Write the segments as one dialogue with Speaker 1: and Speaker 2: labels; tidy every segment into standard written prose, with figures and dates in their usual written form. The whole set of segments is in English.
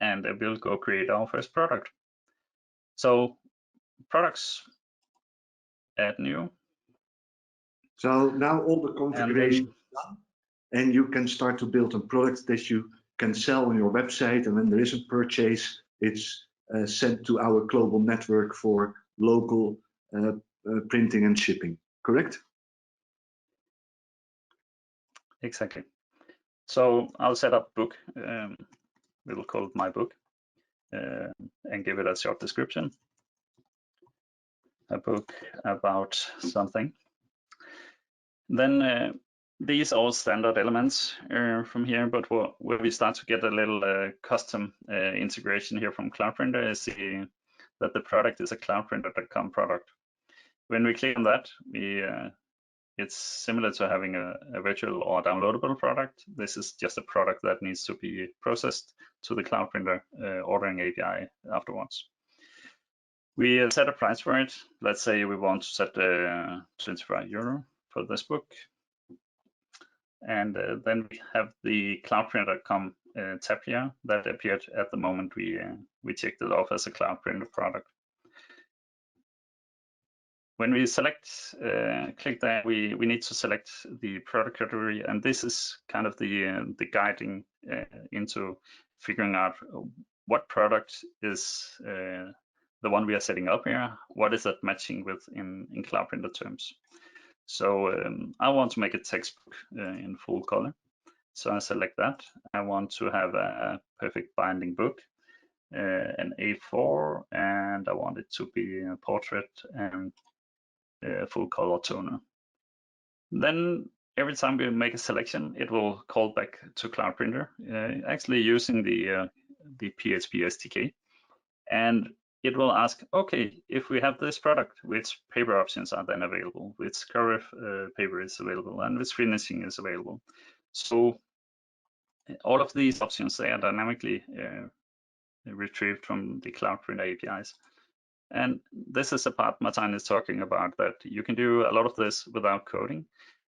Speaker 1: and we'll go create our first product. So products, add new.
Speaker 2: So now all the configuration is done, and you can start to build a product that you can sell on your website, and when there is a purchase, it's sent to our global network for local printing and shipping, correct?
Speaker 1: Exactly. So I'll set up book. We will call it my book and give it a short description. A book about something. Then these are all standard elements from here, but where we start to get a little custom integration here from Cloudprinter is that the product is a Cloudprinter.com product. When we click on that, it's similar to having a virtual or downloadable product. This is just a product that needs to be processed to the Cloudprinter ordering API afterwards. We set a price for it. Let's say we want to set €25 for this book. And then we have the Cloudprinter.com tab here that appeared at the moment we checked it off as a Cloudprinter product. When we select, click there, we need to select the product category, and this is kind of the guiding into figuring out what product is the one we are setting up here. What is that matching with in Cloudprinter terms? So I want to make a textbook in full color. So I select that. I want to have a perfect binding book, an A4, and I want it to be a portrait and full color toner. Then every time we make a selection, it will call back to Cloudprinter, actually using the PHP SDK, and it will ask, okay, if we have this product, which paper options are then available, which cover paper is available, and which finishing is available. So all of these options, they are dynamically retrieved from the Cloudprinter APIs. And this is the part Martin is talking about, that you can do a lot of this without coding.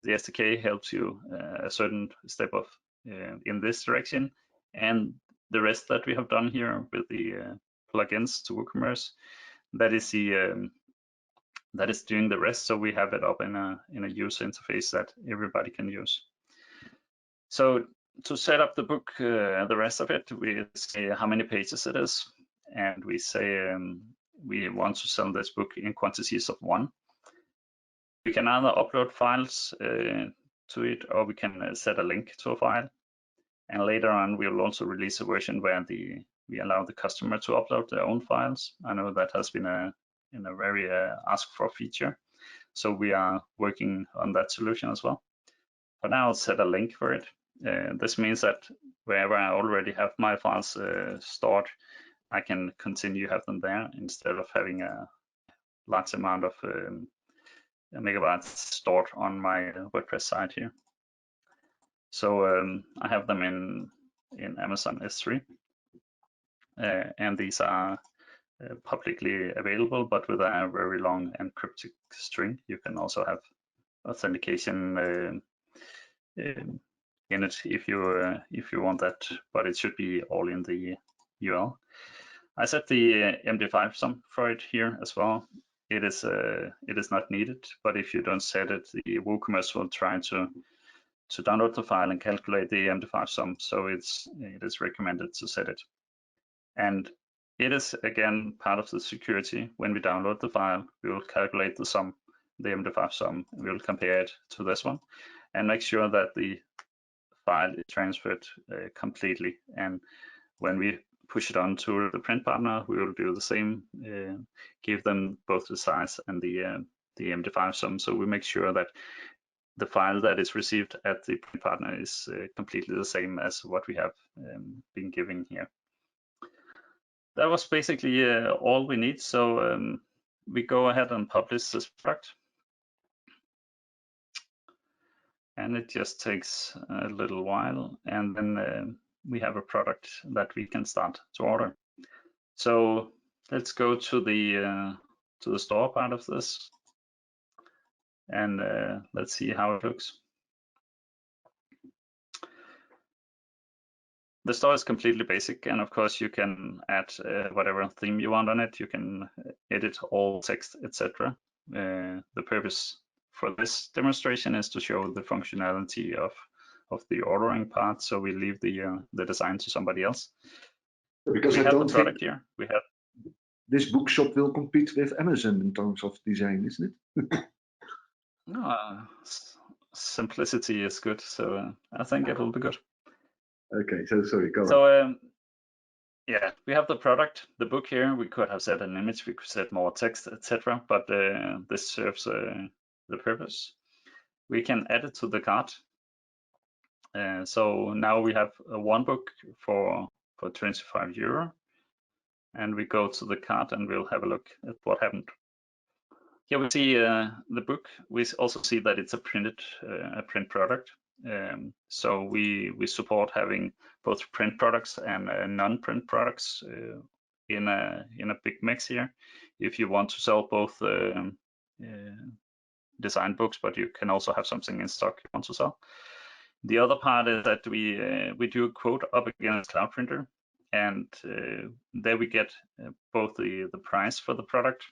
Speaker 1: The SDK helps you a certain step of in this direction, and the rest that we have done here with the plugins to WooCommerce, that is doing the rest. So we have it up in a user interface that everybody can use. So to set up the book, the rest of it, we say how many pages it is, and we say we want to sell this book in quantities of 1. We can either upload files to it, or we can set a link to a file. And later on, we will also release a version where we allow the customer to upload their own files. I know that has been a very asked for feature, so we are working on that solution as well. For now, I'll set a link for it. This means that wherever I already have my files stored, I can continue to have them there instead of having a large amount of megabytes stored on my WordPress site here. So I have them in Amazon S3, and these are publicly available, but with a very long and cryptic string. You can also have authentication in it if you want that, but it should be all in the URL. I set the MD5 sum for it here as well. It is not needed, but if you don't set it, the WooCommerce will try to download the file and calculate the MD5 sum. So it is recommended to set it. And it is again part of the security. When we download the file, we will calculate the sum, the MD5 sum, and we will compare it to this one and make sure that the file is transferred completely. And when we push it on to the print partner, we will do the same, give them both the size and the MD5 sum. So we make sure that the file that is received at the print partner is completely the same as what we have been giving here. That was basically all we need. So we go ahead and publish this product. And it just takes a little while, and then we have a product that we can start to order. So let's go to the store part of this, and let's see how it looks. the store is completely basic, and of course you can add whatever theme you want on it. You can edit all text, etc. The purpose for this demonstration is to show the functionality of the ordering part, so we leave the design to somebody else.
Speaker 2: Because
Speaker 1: we
Speaker 2: I
Speaker 1: have
Speaker 2: don't
Speaker 1: the product
Speaker 2: think
Speaker 1: here. We have
Speaker 2: this bookshop will compete with Amazon in terms of design, isn't it?
Speaker 1: no, simplicity is good, so I think it will be good.
Speaker 2: Okay, so sorry, go on.
Speaker 1: So yeah, we have the product, the book here. We could have set an image, we could set more text, etc. But this serves the purpose. We can add it to the cart. So now we have one book for 25 euro, and we go to the cart and we'll have a look at what happened. Here we see the book. We also see that it's a print product. So we support having both print products and non-print products in a big mix here. If you want to sell both design books, but you can also have something in stock you want to sell. The other part is that we do a quote up against Cloudprinter, and there we get both the price for the product,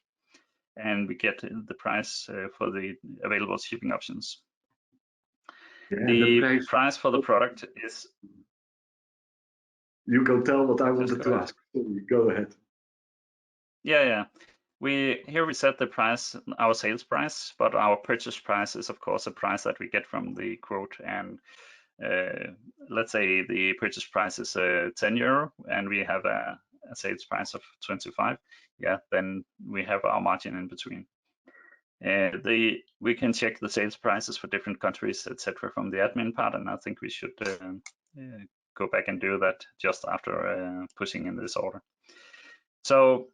Speaker 1: and we get the price for the available shipping options. Yeah, the price for the product is...
Speaker 2: You can tell what I wanted to ask. Go ahead.
Speaker 1: Yeah. Here we set the price, our sales price, but our purchase price is of course a price that we get from the quote. And let's say the purchase price is 10 euro and we have a sales price of 25. Yeah, then we have our margin in between. We can check the sales prices for different countries, etc. from the admin part, and I think we should go back and do that just after pushing in this order. So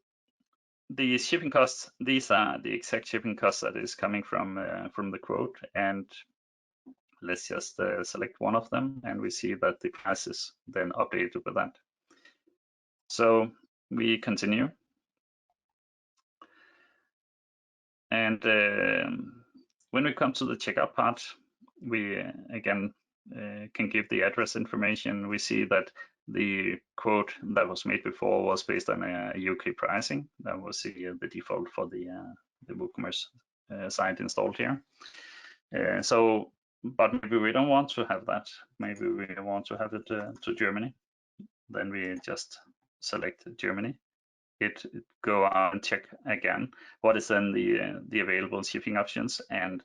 Speaker 1: the shipping costs, these are the exact shipping costs that is coming from the quote, and let's just select one of them, and we see that the price is then updated with that. So we continue. And when we come to the checkout part, we again can give the address information. We see that the quote that was made before was based on a UK pricing. That was the default for the WooCommerce site installed here. But maybe we don't want to have that. Maybe we want to have it to Germany. Then we just select Germany. It go out and check again what is then the available shipping options, and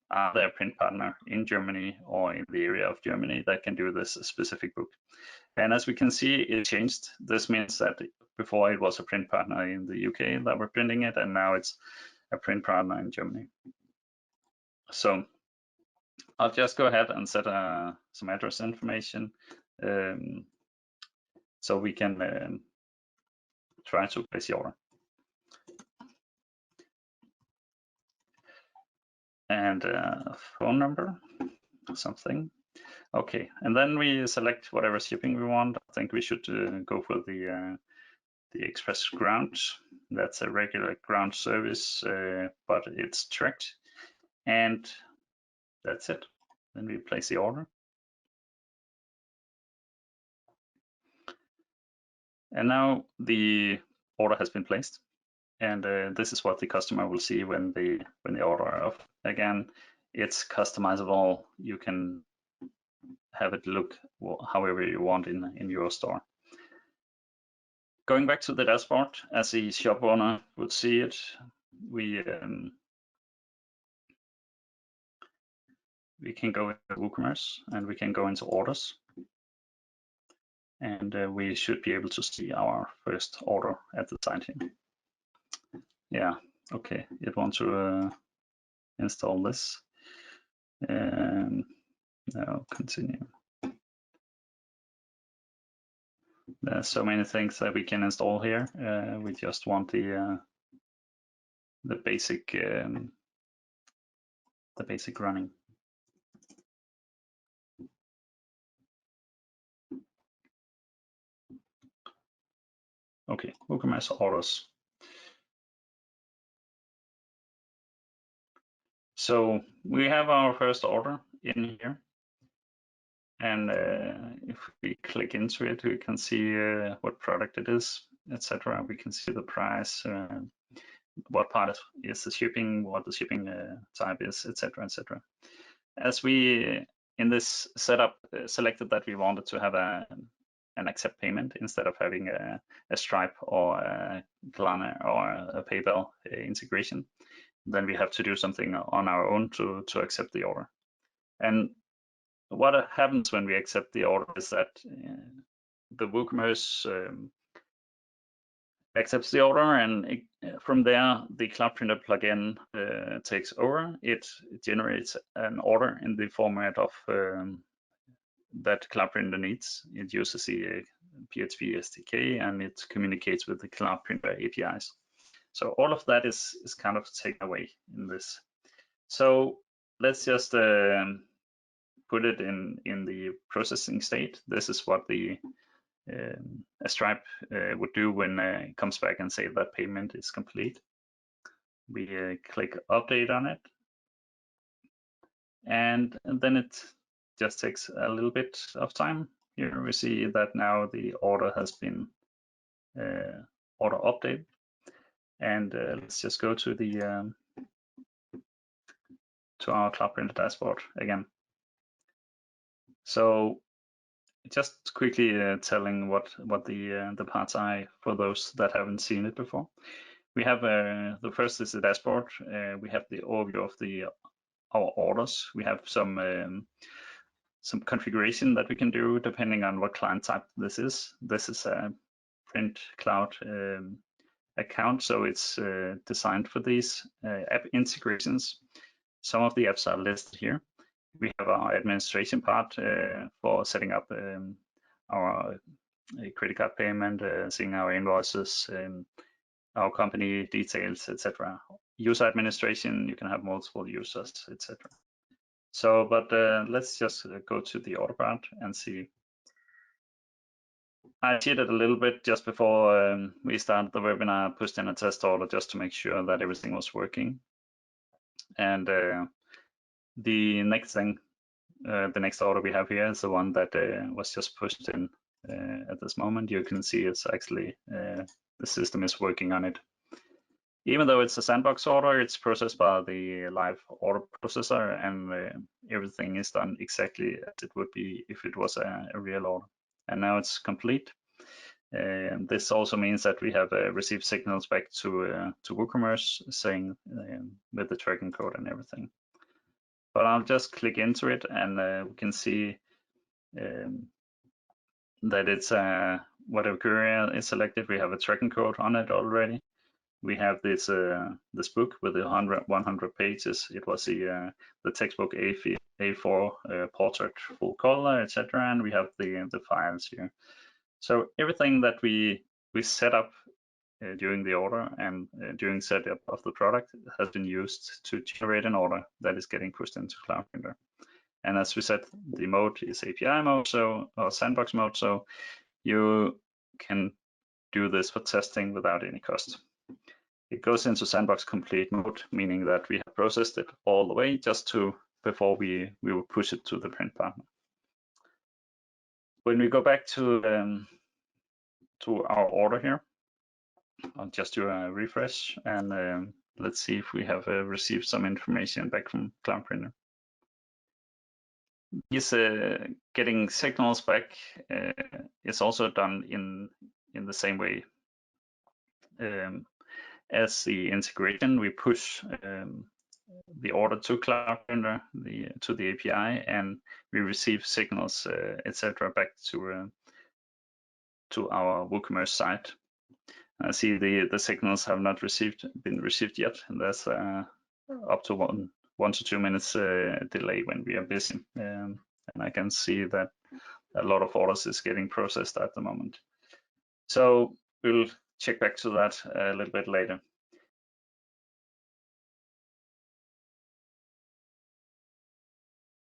Speaker 1: are there a print partner in Germany or in the area of Germany that can do this specific book. And as we can see, it changed. This means that before it was a print partner in the UK that were printing it, and now it's a print partner in Germany. So I'll just go ahead and set some address information so we can try to place the order. And a phone number, something. Okay, and then we select whatever shipping we want. I think we should go for the express ground. That's a regular ground service, but it's tracked. And that's it. Then we place the order. And now the order has been placed. And this is what the customer will see when they order off. Again, it's customizable. You can have it look however you want in your store. Going back to the dashboard, as the shop owner would see it, we can go into WooCommerce and we can go into orders. And we should be able to see our first order at the site here. Yeah, okay, it wants to install this. Now continue. There's so many things that we can install here. We just want the basic running. Okay, WooCommerce orders. So we have our first order in here, And if we click into it, we can see what product it is, etc. We can see the price, what part is the shipping, what the shipping type is, etc., etc. As we in this setup selected that we wanted to have an accept payment instead of having a Stripe or a Klarna or a PayPal integration, then we have to do something on our own to accept the order. And what happens when we accept the order is that the WooCommerce accepts the order, and from there the Cloudprinter plugin takes over. It generates an order in the format of that Cloudprinter needs. It uses the PHP SDK and it communicates with the Cloudprinter APIs. So all of that is kind of taken away in this. So let's just put it in the processing state. This is what the a Stripe would do when it comes back and say that payment is complete. We click update on it, and then it just takes a little bit of time. Here we see that now the order has been order updated, and let's just go to the to our Cloudprinter dashboard again. So just quickly telling what the parts are for those that haven't seen it before. We have the first is the dashboard. We have the overview of our orders. We have some configuration that we can do depending on what client type this is. This is a print cloud account, so it's designed for these app integrations. Some of the apps are listed here. We have our administration part for setting up our credit card payment, seeing our invoices, our company details, etc. User administration, you can have multiple users, etc. So, but let's just go to the order part and see. I cheated a little bit just before we started the webinar, pushed in a test order just to make sure that everything was working. And the next thing, the next order we have here is the one that was just pushed in at this moment. You can see it's actually the system is working on it. Even though it's a sandbox order, it's processed by the live order processor, and everything is done exactly as it would be if it was a real order. And now it's complete. This also means that we have received signals back to WooCommerce saying with the tracking code and everything. But I'll just click into it, and we can see that it's whatever courier is selected. We have a tracking code on it already. We have this this book with the 100 pages. It was the textbook A4 portrait full color, etc. And we have the files here. So everything that we set up during the order and during setup of the product has been used to generate an order that is getting pushed into Cloudprinter. And as we said, the mode is API mode, or sandbox mode, so you can do this for testing without any cost. It goes into sandbox complete mode, meaning that we have processed it all the way just before we will push it to the print partner. When we go back to our order here, I'll just do a refresh, and let's see if we have received some information back from Cloudprinter. This getting signals back is also done in the same way as the integration. We push the order to Cloudprinter, to the API, and we receive signals, etc., back to our WooCommerce site. I see the signals have not been received yet, and there's up to 1 to 2 minutes delay when we are busy, and I can see that a lot of orders is getting processed at the moment. So we'll check back to that a little bit later.